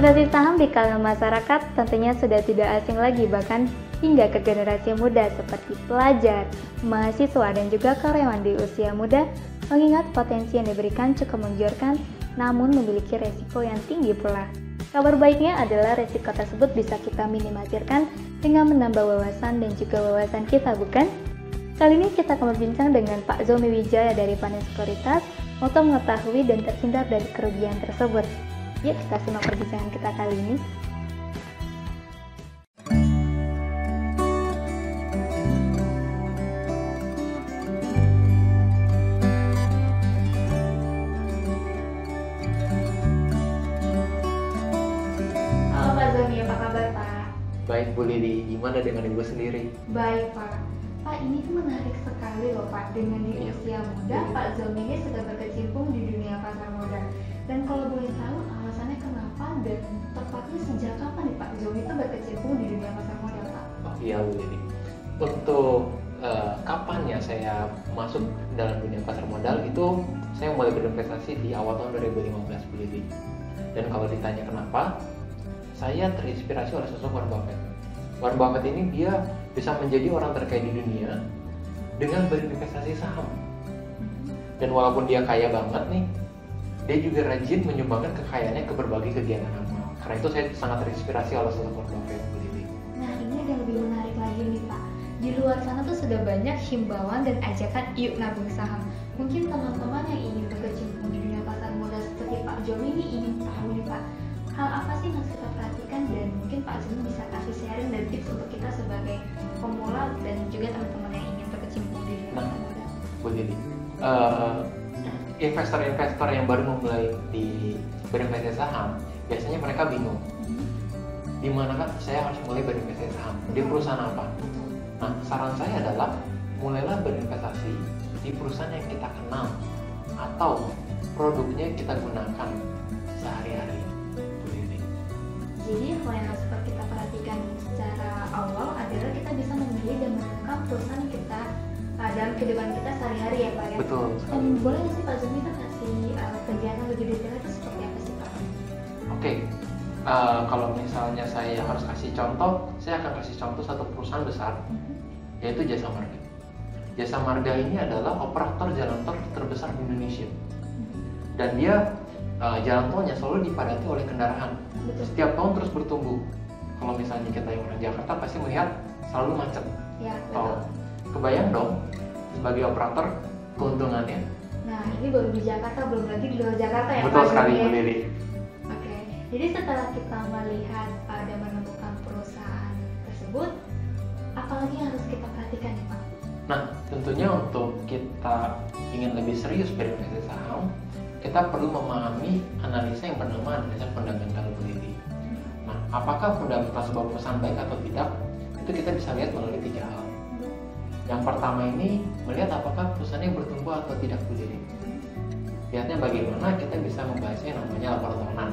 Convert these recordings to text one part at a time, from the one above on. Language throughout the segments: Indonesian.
Investasi saham di kalangan masyarakat tentunya sudah tidak asing lagi, bahkan hingga ke generasi muda seperti pelajar, mahasiswa, dan juga karyawan di usia muda, mengingat potensi yang diberikan cukup menggiurkan, namun memiliki resiko yang tinggi pula. Kabar baiknya adalah resiko tersebut bisa kita minimalisirkan dengan menambah wawasan dan juga wawasan kita, bukan? Kali ini kita akan berbincang dengan Pak Zomi Wijaya dari Panin Sekuritas untuk mengetahui dan terhindar dari kerugian tersebut. Yuk kita simak perbincangan kita kali ini. Halo Pak Zomi, apa kabar Pak? Baik Bu Lili, gimana dengan Ibu sendiri? Baik Pak. Pak, ini tuh menarik sekali loh Pak. Dengan di usia muda, Pak Zomi ini sudah berkecimpung di dunia pasar modal. Dan kalau boleh tahu alasannya kenapa dan tepatnya sejak kapan nih Pak Zomi itu berkecimpung di dunia pasar modal Pak? Oh iya Bu Lili, untuk kapan ya saya masuk dalam dunia pasar modal itu saya mulai berinvestasi di awal tahun 2015 Bu Lili. Dan kalau ditanya kenapa, saya terinspirasi oleh sosok Warren Buffett. Warren Buffett ini dia bisa menjadi orang terkaya di dunia dengan berinvestasi saham. Dan walaupun dia kaya banget nih, dia juga rajin menyumbangkan kekayaannya ke berbagai kegiatan amal. Karena itu saya sangat terinspirasi oleh sosok Warren Buffett Bu Lili. Nah, ini ada yang lebih menarik lagi nih Pak. Di luar sana tuh sudah banyak himbauan dan ajakan yuk nabung saham. Mungkin teman-teman yang ingin berkecimpung di dunia pasar modal seperti Pak Zomi ini ingin tahu nih Pak, hal apa sih yang harus kita perhatikan, dan mungkin Pak Zomi bisa kasih sharing dan tips untuk kita sebagai pemula dan juga teman-teman yang ingin berkecimpung di dunia pasar modal. Bu Lili, investor-investor yang baru memulai di berinvestasi saham, biasanya mereka bingung. Di manakah saya harus mulai berinvestasi saham? Di perusahaan apa? Nah, saran saya adalah mulailah berinvestasi di perusahaan yang kita kenal atau produknya kita gunakan sehari-hari. Jadi hal yang harus kita perhatikan secara awal adalah kita bisa memilih dan menentukan perusahaan yang kita dalam kehidupan kita sehari-hari ya Pak ya. Betul. Boleh nggak sih Pak Zomi kita kasih penjelasan lebih detail itu seperti apa sih Pak? Oke. Kalau misalnya saya harus kasih contoh, saya akan kasih contoh satu perusahaan besar, yaitu Jasa Marga. Jasa Marga ini adalah operator jalan tol terbesar di Indonesia, dan dia jalan tolnya selalu dipadati oleh kendaraan. Betul. Setiap tahun terus bertumbuh. Kalau misalnya kita yang orang Jakarta pasti melihat selalu macet Ya, tol. betul. Kebayang dong sebagai operator keuntungannya. Nah, ini baru di Jakarta, belum lagi di luar Jakarta ya Betul Pak sekali Zomi ya? Bu Lili. Oke, jadi setelah kita melihat dan menemukan perusahaan tersebut, apalagi yang harus kita perhatikan ya Pak? Nah, tentunya untuk kita ingin lebih serius berinvestasi saham, kita perlu memahami analisa yang bernama analisa fundamental Bu Lili. Nah, apakah fundamental sebuah perusahaan baik atau tidak? Itu kita bisa lihat melalui 3 hal. Yang pertama ini melihat apakah perusahaannya bertumbuh atau tidak Bu Lili. Lihatnya bagaimana kita bisa membahasnya namanya laporan tahunan.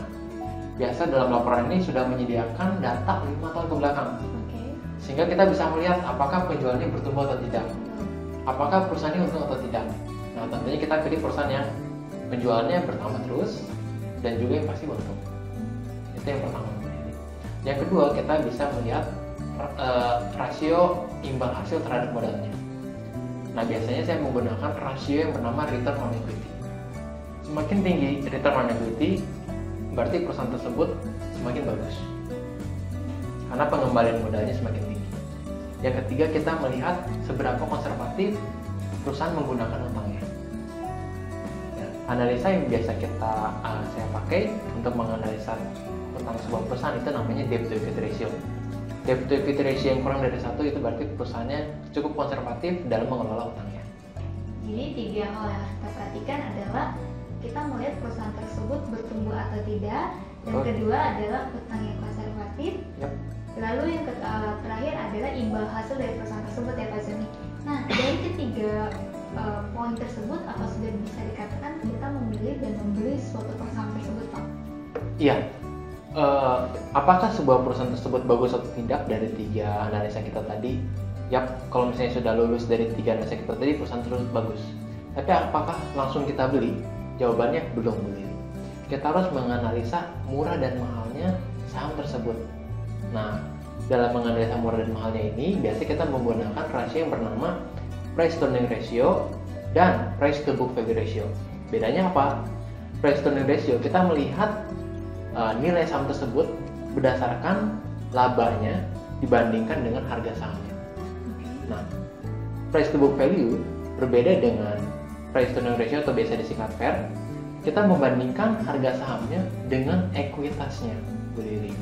Biasa dalam laporan ini sudah menyediakan data 5 tahun ke belakang. Oke. Sehingga kita bisa melihat apakah penjualannya bertumbuh atau tidak. Apakah perusahaannya untung atau tidak. Nah, tentunya kita pilih perusahaan yang penjualannya bertambah terus dan juga yang pasti untung. Itu yang pertama. Yang kedua, kita bisa melihat rasio imbal hasil terhadap modalnya. Nah, biasanya saya menggunakan rasio yang bernama return on equity. Semakin tinggi return on equity, berarti perusahaan tersebut semakin bagus karena pengembalian modalnya semakin tinggi. Yang ketiga, kita melihat seberapa konservatif perusahaan menggunakan utangnya. Analisa yang biasa saya pakai untuk menganalisa tentang sebuah perusahaan itu namanya debt to equity ratio. Debt to equity ratio yang kurang dari 1 itu berarti perusahaannya cukup konservatif dalam mengelola utangnya. Jadi 3 hal yang harus kita perhatikan adalah kita melihat perusahaan tersebut bertumbuh atau tidak, dan kedua adalah utang yang konservatif. Yep. Lalu yang terakhir adalah imbal hasil dari perusahaan tersebut ya Pak Zomi. Nah, dari ketiga poin tersebut, apa sudah bisa dikatakan kita memilih dan membeli suatu perusahaan tersebut Pak? Iya. Apakah sebuah perusahaan tersebut bagus atau tidak dari 3 analisa kita tadi? Yap, kalau misalnya sudah lulus dari 3 analisa kita tadi, perusahaan tersebut bagus. Tapi apakah langsung kita beli? Jawabannya belum beli. Kita harus menganalisa murah dan mahalnya mahalnya saham tersebut. Nah, dalam menganalisa murah dan mahalnya ini, biasanya kita menggunakan rasio yang bernama price to earning ratio dan price to book value ratio. Bedanya apa? Price to earning ratio kita melihat nilai saham tersebut berdasarkan labanya dibandingkan dengan harga sahamnya. Nah, price to book value berbeda dengan price to earning ratio atau biasa disingkat PER. Kita membandingkan harga sahamnya dengan ekuitasnya, Bu Lili.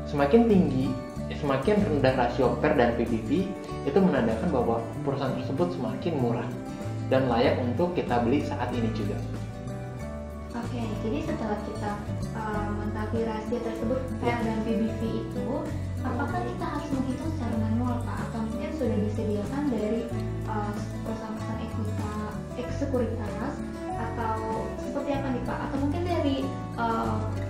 Semakin tinggi, semakin rendah rasio PER dan PBV, itu menandakan bahwa perusahaan tersebut semakin murah dan layak untuk kita beli saat ini juga. Oke, jadi setelah kita mengetahui rasio tersebut PER dan PBV itu, apakah kita harus menghitung secara manual, Pak? Atau mungkin sudah disediakan dari perusahaan-perusahaan eksekuritas atau seperti apa nih, Pak? Atau mungkin dari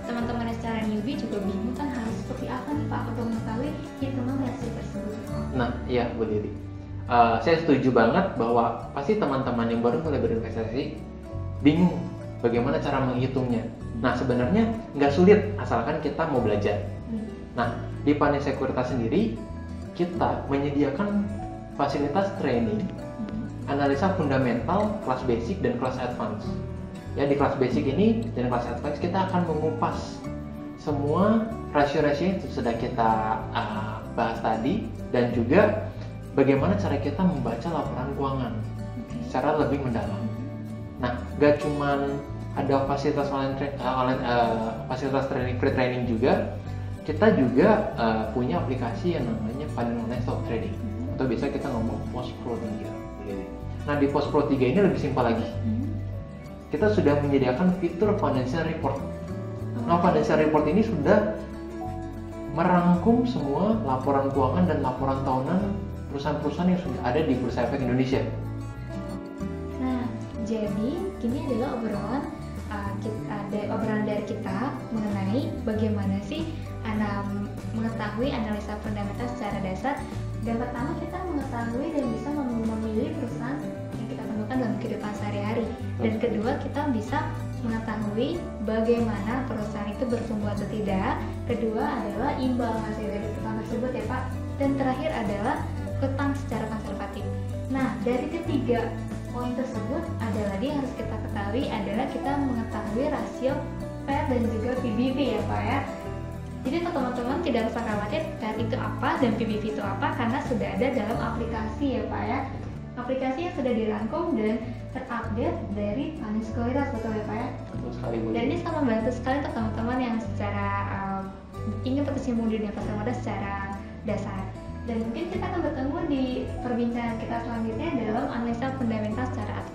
teman-teman yang secara newbie juga bingung kan harus seperti apa nih, Pak, untuk mengetahui hitungan rasio tersebut? Nah, iya Bu Lili. Saya setuju banget bahwa pasti teman-teman yang baru mulai berinvestasi bingung bagaimana cara menghitungnya. Nah, sebenarnya nggak sulit asalkan kita mau belajar. Nah, di Panin Sekuritas sendiri kita menyediakan fasilitas training, analisa fundamental, kelas basic dan kelas advance. Ya, di kelas basic ini dan kelas advance kita akan mengupas semua rasio-rasio yang sudah kita bahas tadi, dan juga bagaimana cara kita membaca laporan keuangan secara lebih mendalam. Nah, gak cuman ada fasilitas fasilitas training, free training juga, kita juga punya aplikasi yang namanya Panin Online Stock Trading, atau biasa kita ngomong POS Pro 3. Nah, di POS Pro 3 ini lebih simpel lagi. Kita sudah menyediakan fitur financial report. Nah, financial report ini sudah merangkum semua laporan keuangan dan laporan tahunan perusahaan-perusahaan yang sudah ada di Bursa Efek Indonesia. Nah, jadi ini adalah obrolan dari kita mengenai bagaimana sih mengetahui analisa fundamental secara dasar. Dan pertama kita mengetahui dan bisa memilih perusahaan yang kita temukan dalam kehidupan sehari-hari. Dan kedua kita bisa mengetahui bagaimana perusahaan itu bertumbuh atau tidak. Kedua adalah imbal hasil dari perusahaan tersebut ya Pak. Dan terakhir adalah hutang secara konservatif. Nah, dari ketiga poin tersebut ada lagi yang harus kita ketahui adalah kita mengetahui rasio PER dan juga PBV ya Pak ya. Jadi untuk teman-teman tidak usah khawatir PER itu apa dan PBV itu apa, karena sudah ada dalam aplikasi ya Pak ya. Aplikasi yang sudah dirangkum dan terupdate dari Panin Sekuritas, betul ya Pak ya? Betul sekali Bu. Dan ini sangat membantu sekali untuk teman-teman yang secara ingin berkecimpung di dunia pasar modal secara dasar. Dan mungkin kita akan bertemu di perbincangan kita selanjutnya dalam analisa fundamental secara advance.